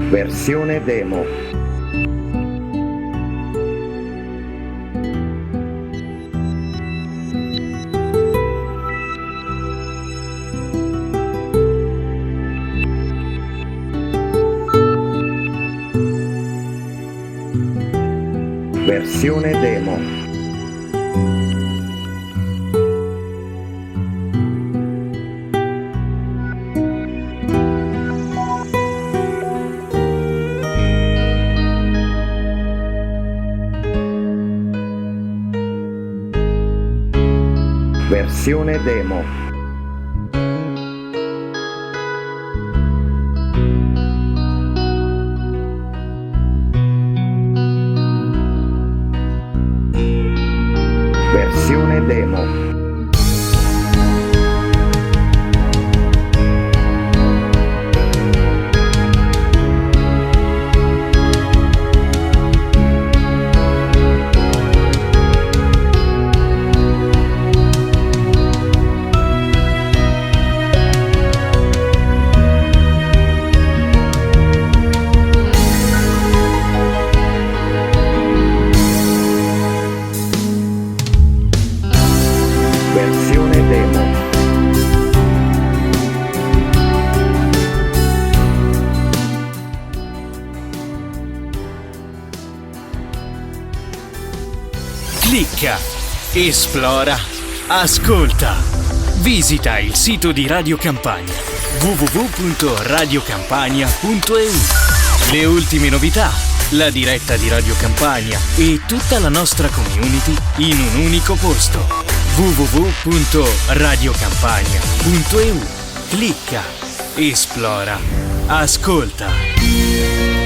Versione demo. Versione demo. Versione demo. Versione demo. Versione demo. Clicca, esplora, ascolta. Visita il sito di Radio Campania www.radiocampania.eu. Le ultime novità, la diretta di Radio Campania e tutta la nostra community in un unico posto. www.radiocampania.eu. Clicca, esplora, ascolta.